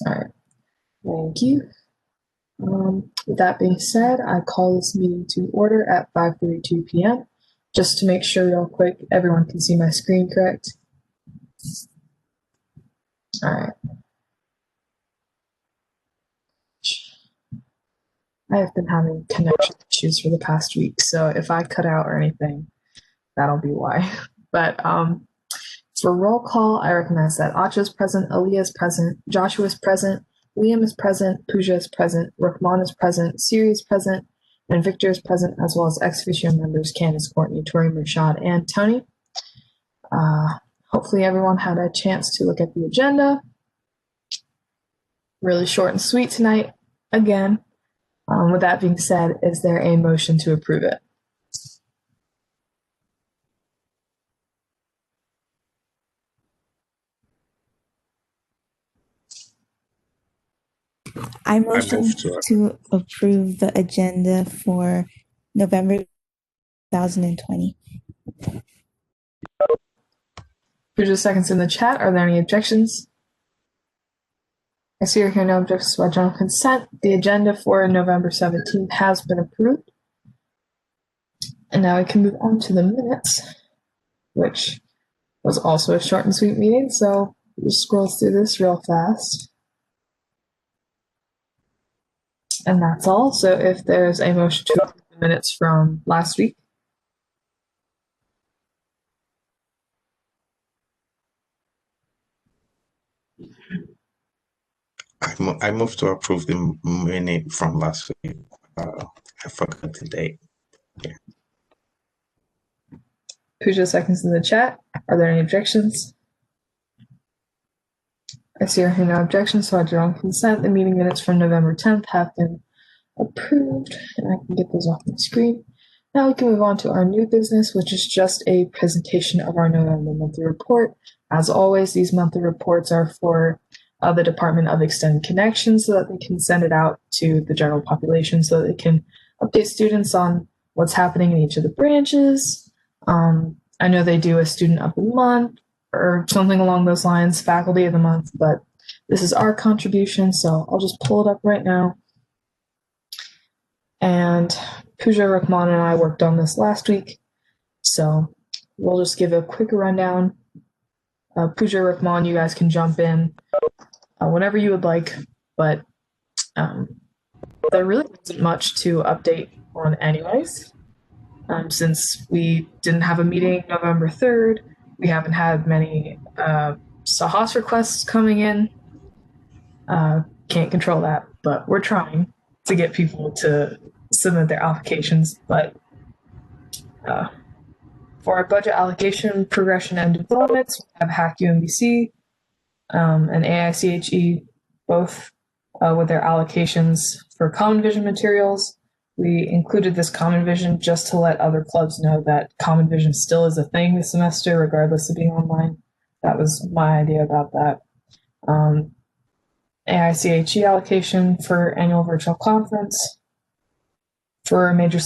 All right, thank you. With that being said, I call this meeting to order at 5:32 p.m. Just to make sure real quick, everyone can see my screen correct? All right. I have been having connection issues for the past week, so if I cut out or anything, that'll be why. But for roll call, I recognize that Acha is present, Aaliyah is present, Joshua is present, Liam is present, Pooja is present, Rahman is present, Siri is present, and Victor is present, as well as ex officio members Candace, Courtney, Tori, Rashad, and Tony. Hopefully everyone had a chance to look at the agenda. Really short and sweet tonight, again. With that being said, is there a motion to approve it? I motion to approve the agenda for November 2020. Pooja seconds in the chat. Are there any objections? I see or hear no objections by general consent. The agenda for November 17th has been approved. And now we can move on to the minutes, which was also a short and sweet meeting. So we'll scroll through this real fast. And that's all. So if there's a motion to approve the minutes from last week. I move to approve the minute from last week. I forgot the date. Yeah. Pooja seconds in the chat. Are there any objections? I see or hear no objections, so I do on consent. The meeting minutes from November 10th have been approved, and I can get those off the screen. Now we can move on to our new business, which is just a presentation of our November monthly report. As always, these monthly reports are for the Department of Extended Connections so that they can send it out to the general population so that they can update students on what's happening in each of the branches. I know they do a student of the month or something along those lines, faculty of the month, but this is our contribution, so I'll just pull it up right now. And Pooja, Rahman, and I worked on this last week, so we'll just give a quick rundown. Pooja, Rahman, you guys can jump in whenever you would like, but there really isn't much to update on anyways. Since we didn't have a meeting November 3rd, we haven't had many Sahas requests coming in. Can't control that, but we're trying to get people to submit their applications. But for our budget allocation, progression, and developments, we have Hack UMBC and AICHE, both with their allocations for Common Vision materials. We included this Common Vision just to let other clubs know that Common Vision still is a thing this semester, regardless of being online. That was my idea about that. AICHE allocation for annual virtual conference. For major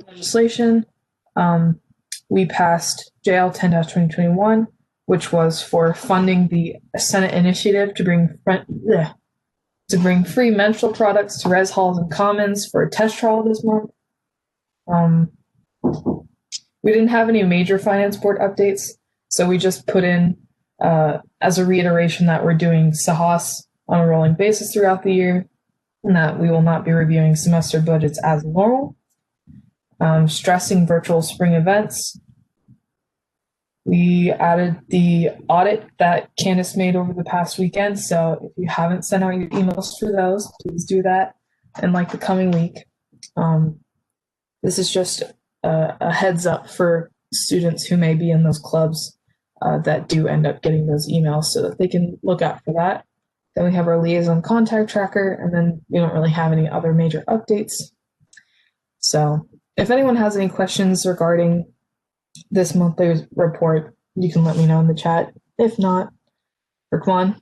legislation, we passed JL 10-2021, which was for funding the Senate initiative to bring free menstrual products to res halls and commons for a test trial this month. We didn't have any major finance board updates, so we just put in as a reiteration that we're doing Sahas on a rolling basis throughout the year, and that we will not be reviewing semester budgets as normal. Stressing virtual spring events. We added the audit that Candace made over the past weekend, so if you haven't sent out your emails for those, please do that in like the coming week. This is just a heads up for students who may be in those clubs that do end up getting those emails so that they can look out for that. Then we have our liaison contact tracker, and then we don't really have any other major updates. So if anyone has any questions regarding this monthly report, you can let me know in the chat. If not, Raquan.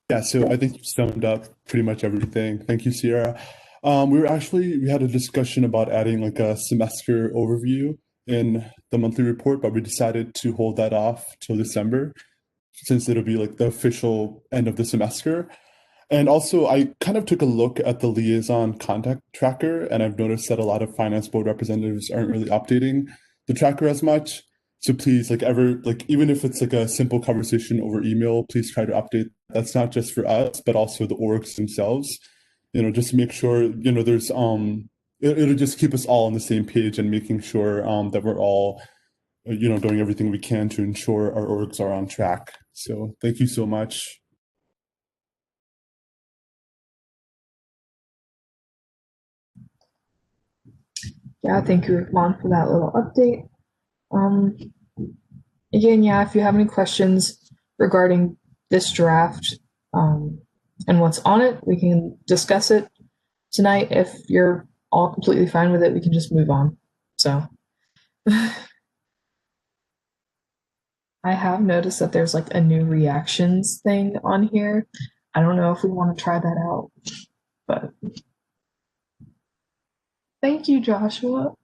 Yeah, so I think you summed up pretty much everything. Thank you, Sierra. We had a discussion about adding like a semester overview in the monthly report, but we decided to hold that off till December. since it'll be like the official end of the semester. And also, I kind of took a look at the liaison contact tracker, and I've noticed that a lot of finance board representatives aren't really updating the tracker as much. So please, even if it's like a simple conversation over email, please try to update. That's not just for us, but also the orgs themselves. Just to make sure, it'll just keep us all on the same page and making sure that we're all, doing everything we can to ensure our orgs are on track. So thank you so much. Yeah, thank you, Ron, for that little update. Again, yeah, if you have any questions regarding this draft and what's on it, we can discuss it tonight. If you're all completely fine with it, we can just move on. So I have noticed that there's like a new reactions thing on here. I don't know if we want to try that out, but thank you, Joshua.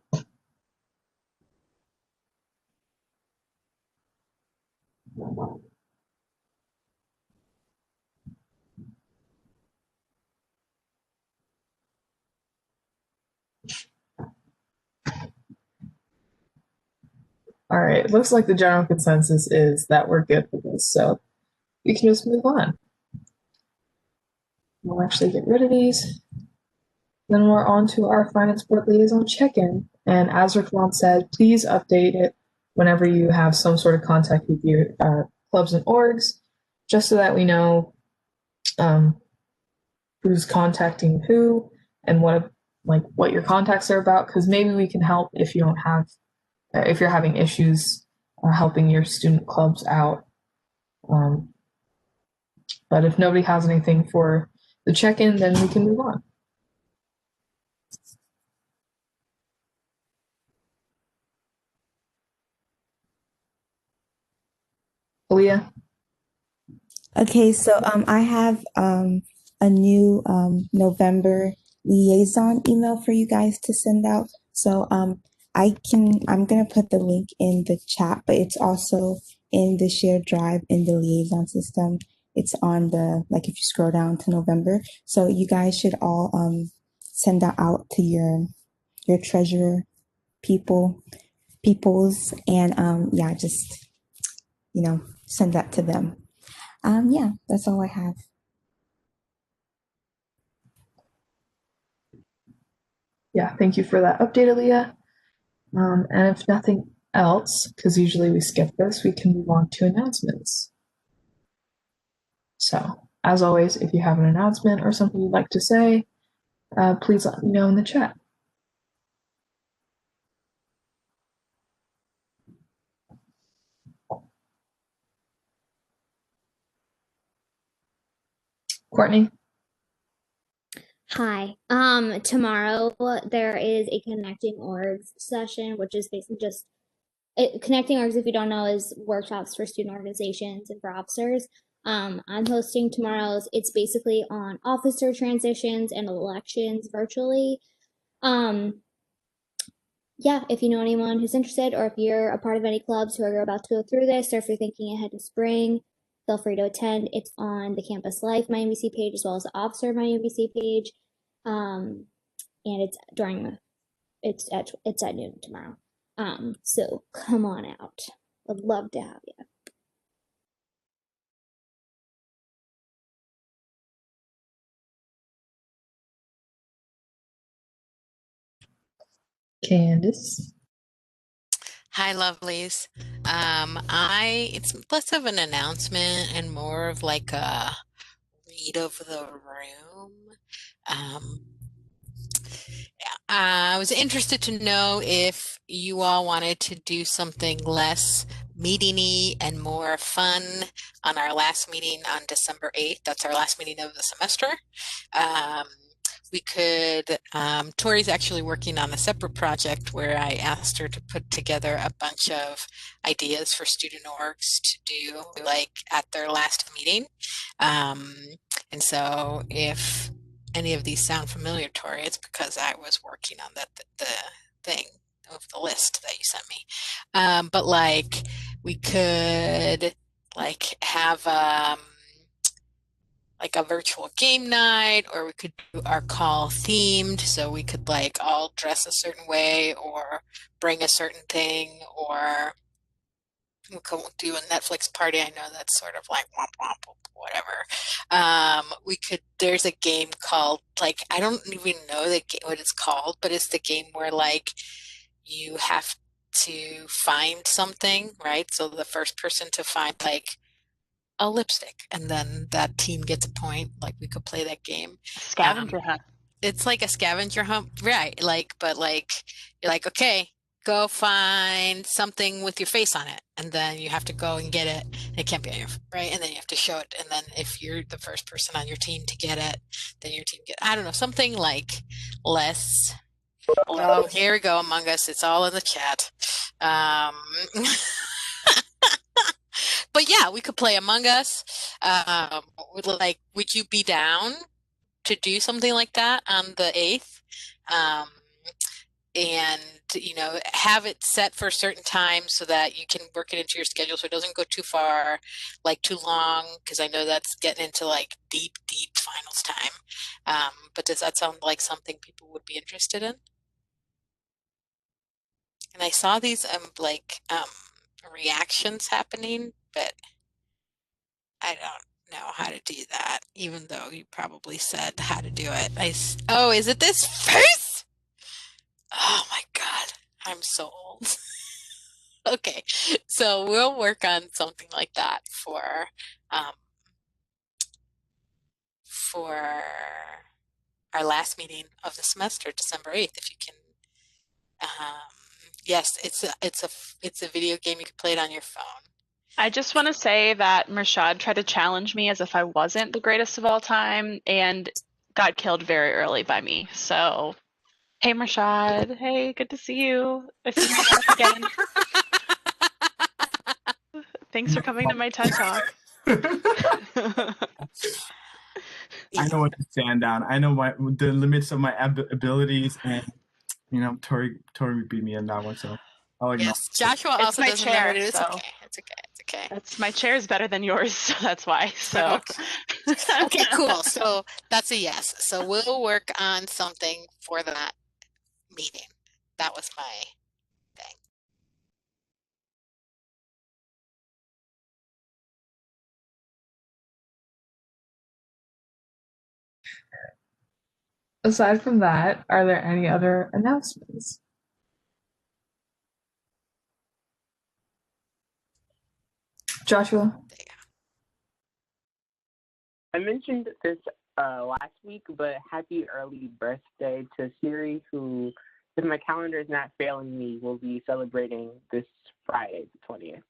All right, it looks like the general consensus is that we're good with this, so we can just move on. We'll actually get rid of these. Then we're on to our finance board liaison check-in. And as Rickwan said, please update it whenever you have some sort of contact with your clubs and orgs, just so that we know who's contacting who and what your contacts are about. Because maybe we can help if you don't have, if you're having issues helping your student clubs out. But if nobody has anything for the check-in, then we can move on. Aaliyah? Okay, so I have a new November liaison email for you guys to send out. So I'm gonna put the link in the chat, but it's also in the shared drive in the liaison system. It's on if you scroll down to November. So you guys should all send that out to your treasurer peoples, and just send that to them. Yeah, that's all I have. Yeah, thank you for that update, Aaliyah. And if nothing else, because usually we skip this, we can move on to announcements. So, as always, if you have an announcement or something you'd like to say, please let me know in the chat. Courtney? Hi. Tomorrow there is a Connecting Orgs session, which is basically just Connecting Orgs, if you don't know, is workshops for student organizations and for officers. I'm hosting tomorrow's. It's basically on officer transitions and elections virtually. Yeah, if you know anyone who's interested, or if you're a part of any clubs who are about to go through this, or if you're thinking ahead to spring, feel free to attend. It's on the Campus Life MyMVC page as well as the Officer MyMVC page. And it's at noon tomorrow. So come on out. I'd love to have you. Candace? Hi, lovelies. It's less of an announcement and more of like a read of the room. I was interested to know if you all wanted to do something less meeting-y and more fun on our last meeting on December 8th. That's our last meeting of the semester. We could, Tori's actually working on a separate project where I asked her to put together a bunch of ideas for student orgs to do like at their last meeting. And so if any of these sound familiar, Tori, it's because I was working on the thing of the list that you sent me. But like we could like have like a virtual game night, or we could do our call themed, so we could like all dress a certain way or bring a certain thing, or we could do a Netflix party. I know that's sort of like womp womp whatever. There's a game called, like, I don't even know what it's called, but it's the game where like you have to find something, right? So the first person to find like a lipstick, and then that team gets a point. Like we could play that game. Scavenger hunt. It's like a scavenger hunt, right? Like, but like you're like, okay, go find something with your face on it, and then you have to go and get it. It can't be on your right, and then you have to show it, and then if you're the first person on your team to get it, then your team I don't know, something like less. Oh, here we go, Among Us. It's all in the chat. But yeah, we could play Among Us. Would you be down to do something like that on the 8th? And have it set for a certain time so that you can work it into your schedule so it doesn't go too far, like too long, because I know that's getting into like deep finals time. But does that sound like something people would be interested in? And I saw these reactions happening, but I don't know how to do that, even though you probably said how to do it. Oh, is it this face? Oh my God, I'm so old. Okay, so we'll work on something like that for our last meeting of the semester, December 8th, if you can. Yes, it's a video game. You can play it on your phone. I just want to say that Mershad tried to challenge me as if I wasn't the greatest of all time and got killed very early by me. So, hey Mershad, hey, good to see you. I see you back again. Thanks for coming to my TED Talk. I know what to stand down. I know the limits of my abilities, and Tori beat me in that one, so I'll ignore. Yes, Joshua also doesn't know what it is. Okay, it's okay. My chair is better than yours, so that's why. So okay, cool. So that's a yes. So we'll work on something for that meeting. That was my thing. Aside from that, are there any other announcements? Joshua? I mentioned this last week, but happy early birthday to Siri, who, if my calendar is not failing me, will be celebrating this Friday, the 20th.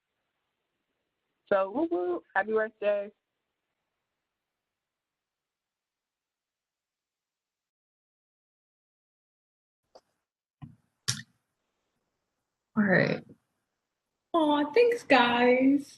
So, woo-woo, happy birthday. All right. Aw, thanks, guys.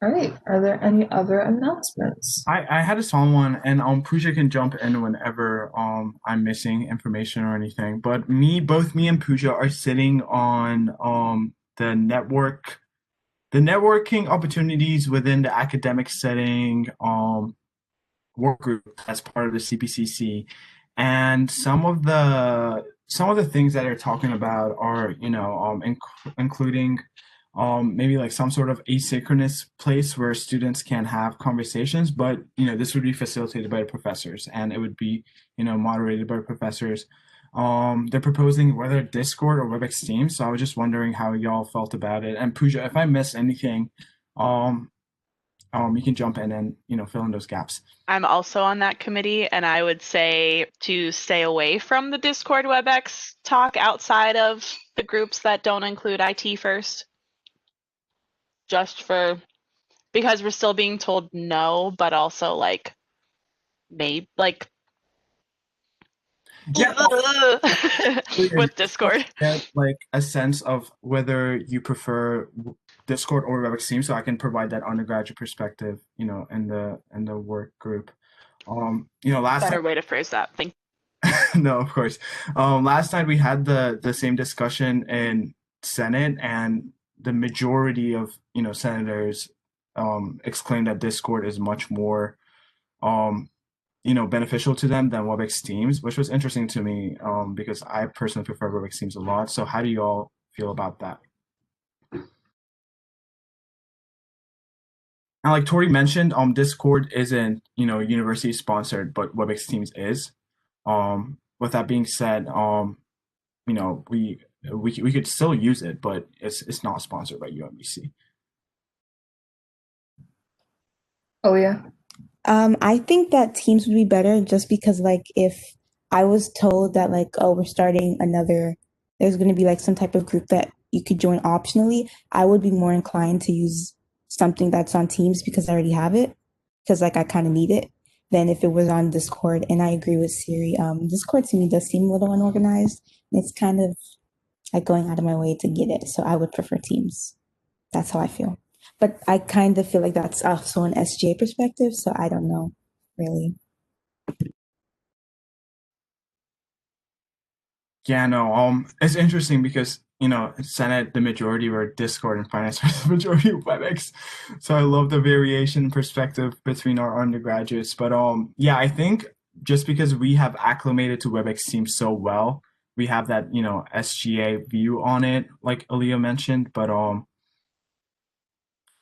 All right. Are there any other announcements? I had a small one, and Pooja can jump in whenever I'm missing information or anything. But both me and Pooja are sitting on the networking opportunities within the academic setting work group as part of the CPCC, and some of the things that they're talking about are including maybe like some sort of asynchronous place where students can have conversations, but this would be facilitated by the professors, and it would be moderated by professors. They're proposing whether Discord or WebEx Team, so I was just wondering how y'all felt about it. And Pooja, if I missed anything, you can jump in and fill in those gaps. I'm also on that committee, and I would say to stay away from the Discord WebEx talk outside of the groups that don't include IT first. Just because we're still being told no, but also like maybe like with Discord. Get like a sense of whether you prefer Discord or WebEx Team, so I can provide that undergraduate perspective, in the work group. Last better time, way to phrase that. Thank No, of course. Last night we had the same discussion in Senate, and the majority of senators exclaimed that Discord is much more um, beneficial to them than WebEx Teams, which was interesting to me because I personally prefer WebEx Teams a lot. So how do you all feel about that? And like Tori mentioned, Discord isn't university sponsored, but WebEx Teams is. With that being said, you know, we could still use it, but it's not sponsored by UMBC. Oh yeah. I think that Teams would be better just because, like, if I was told that, like, oh, we're starting another, there's going to be like some type of group that you could join optionally, I would be more inclined to use something that's on Teams because I already have it, because like I kind of need it, than if it was on Discord. And I agree with Siri. Discord to me does seem a little unorganized, and it's kind of like going out of my way to get it. So I would prefer Teams. That's how I feel. But I kind of feel like that's also an SGA perspective, so I don't know really. Yeah, no, it's interesting because Senate the majority were Discord and finance were the majority of WebEx. So I love the variation perspective between our undergraduates. But yeah, I think just because we have acclimated to WebEx Teams so well, we have that SGA view on it, like Aaliyah mentioned. But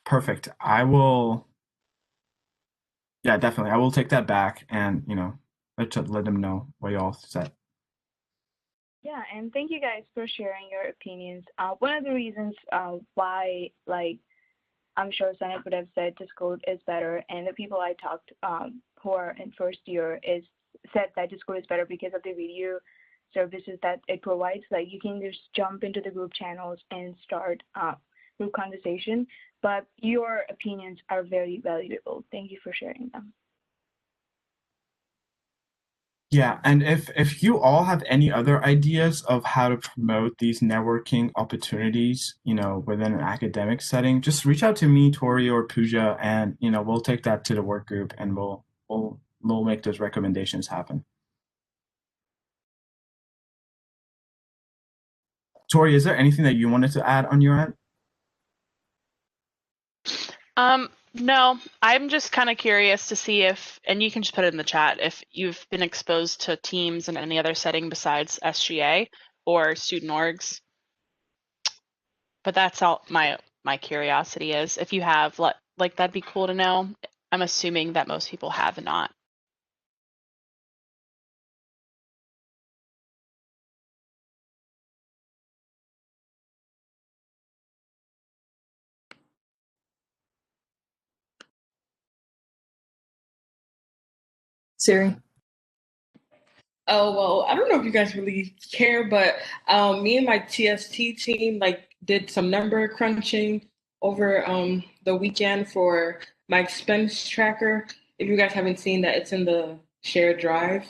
perfect. I will, yeah, definitely. I will take that back and let them know what y'all said. Yeah, and thank you guys for sharing your opinions. One of the reasons why, like, I'm sure Senate would have said Discord is better, and the people I talked who are in first year said that Discord is better because of the video services that it provides. Like, you can just jump into the group channels and start group conversation. But your opinions are very valuable. Thank you for sharing them. Yeah, and if you all have any other ideas of how to promote these networking opportunities, within an academic setting, just reach out to me, Tori, or Pooja, and we'll take that to the work group and we'll make those recommendations happen. Tori, is there anything that you wanted to add on your end? No, I'm just kind of curious to see if, and you can just put it in the chat, if you've been exposed to Teams in any other setting besides SGA or student orgs. But that's all my curiosity is. If you have, like, that'd be cool to know. I'm assuming that most people have not. Siri. Oh, well, I don't know if you guys really care, but me and my TST team did some number crunching over the weekend for my expense tracker. If you guys haven't seen that, it's in the shared drive.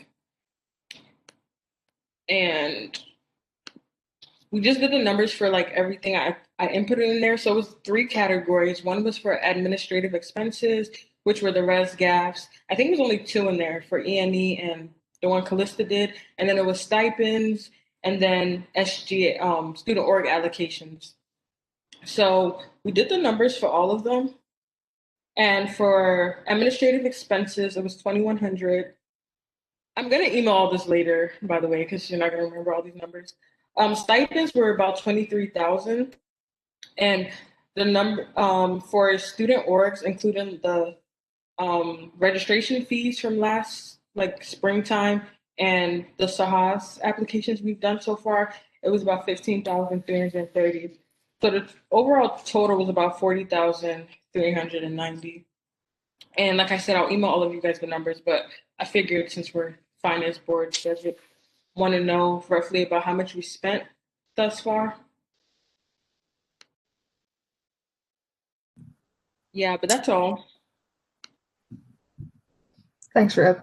And we just did the numbers for everything I inputted in there. So it was 3 categories. One was for administrative expenses, which were the res gaps. I think it was only 2 in there for E&E and the one Callista did. And then it was stipends and then SGA, student org allocations. So we did the numbers for all of them. And for administrative expenses, it was 2,100. I'm gonna email all this later, by the way, because you're not gonna remember all these numbers. Stipends were about 23,000, and the number for student orgs, including the registration fees from last springtime and the Sahas applications we've done so far, it was about 15,330. So the overall total was about 40,390. And like I said, I'll email all of you guys the numbers, but I figured since we're finance board, you guys would want to know roughly about how much we spent thus far. Yeah, but that's all. Thanks for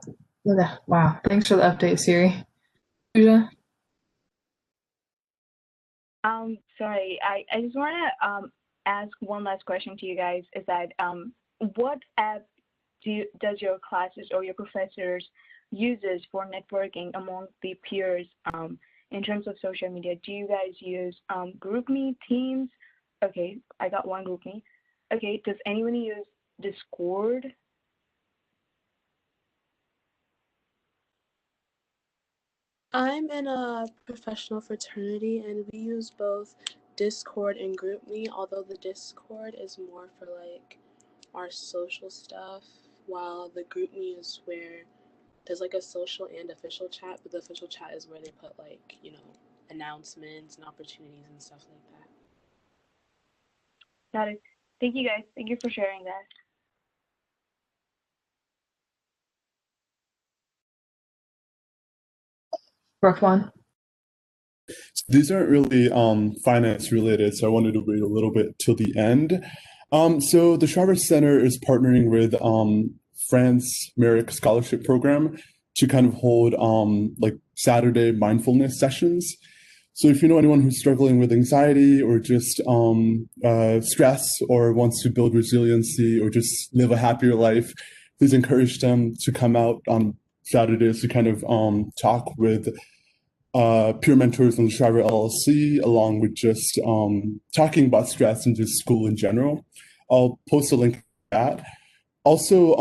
wow. Thanks for the update, Siri. Pooja? Sorry, I just want to ask one last question to you guys. Is that what app does your classes or your professors uses for networking among the peers in terms of social media? Do you guys use GroupMe, Teams? Okay, I got one GroupMe. Okay, does anyone use Discord? I'm in a professional fraternity and we use both Discord and GroupMe, although the Discord is more for like our social stuff, while the GroupMe is where there's like a social and official chat, but the official chat is where they put like, announcements and opportunities and stuff like that. Got it. Thank you guys. Thank you for sharing that. Brooklyn. These aren't really finance related, so I wanted to wait a little bit till the end. So the Schreiber Center is partnering with France Merrick Scholarship Program to kind of hold like Saturday mindfulness sessions. So if you know anyone who's struggling with anxiety or just stress or wants to build resiliency or just live a happier life, please encourage them to come out on Saturdays to kind of talk with peer mentors on the Schreiber LLC, along with just talking about stress and just school in general. I'll post a link to that. Also,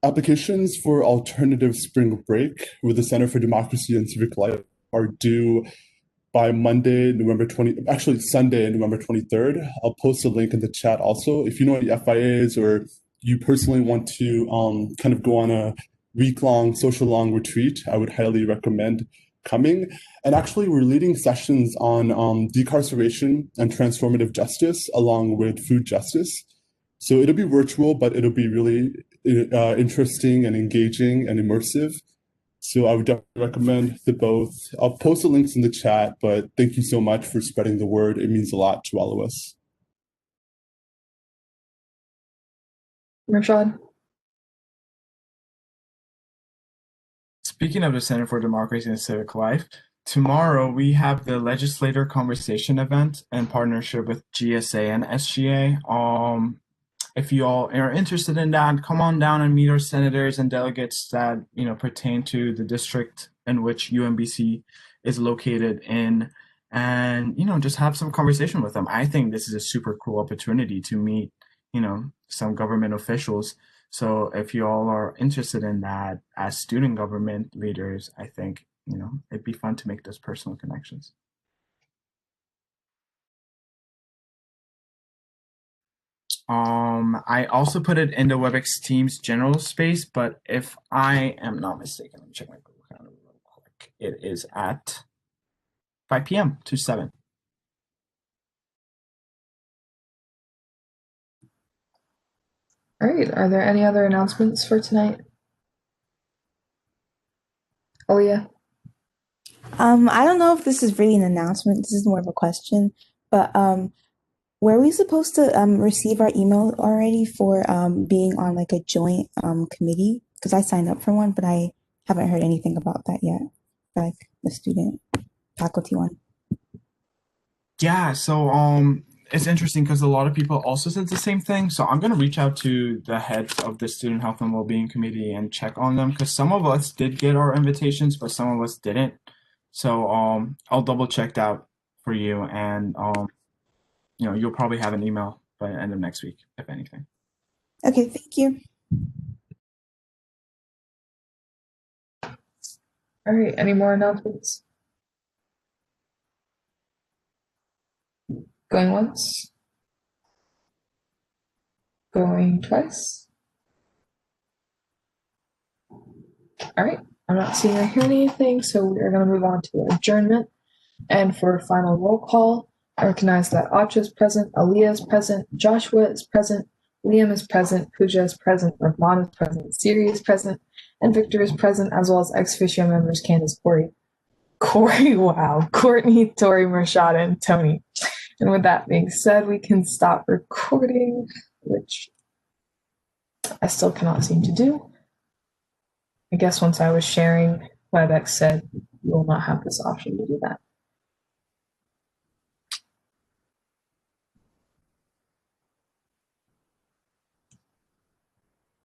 applications for alternative spring break with the Center for Democracy and Civic Life are due by Sunday, November 23rd. I'll post a link in the chat also. If you know any FIAs or you personally want to kind of go on a week-long, social-long retreat, I would highly recommend coming. And actually, we're leading sessions on decarceration and transformative justice along with food justice. So it'll be virtual, but it'll be really interesting and engaging and immersive. So I would definitely recommend the both. I'll post the links in the chat, but thank you so much for spreading the word. It means a lot to all of us. Rashad. Speaking of the Center for Democracy and Civic Life, tomorrow we have the Legislator Conversation event in partnership with GSA and SGA. If you all are interested in that, come on down and meet our senators and delegates that pertain to the district in which UMBC is located in, and just have some conversation with them. I think this is a super cool opportunity to meet some government officials. So if you all are interested in that as student government leaders, I think it'd be fun to make those personal connections. I also put it in the WebEx Teams general space, but if I am not mistaken, let me check my Google Calendar real quick. It is at 5 p.m. to 7. All right. Are there any other announcements for tonight? Aaliyah? I don't know if this is really an announcement. This is more of a question, but were we supposed to receive our email already for being on like a joint committee? Because I signed up for one, but I haven't heard anything about that yet. Like the student faculty one. Yeah, so it's interesting because a lot of people also said the same thing. So I'm gonna reach out to the heads of the Student Health and Wellbeing Committee and check on them, because some of us did get our invitations, but some of us didn't. So I'll double check that for you, and you'll probably have an email by the end of next week, if anything. Okay, thank you. All right. Any more announcements? Going once? Going twice? All right. I'm not seeing or hearing anything, so we are going to move on to adjournment. And for final roll call, I recognize that Acha is present, Aaliyah is present, Joshua is present, Liam is present, Pooja is present, Rahman is present, Siri is present, and Victor is present, as well as ex officio members Candace, Corey, wow, Courtney, Tori, Mershad, and Tony. And with that being said, we can stop recording, which I still cannot seem to do. I guess once I was sharing, WebEx said you will not have this option to do that.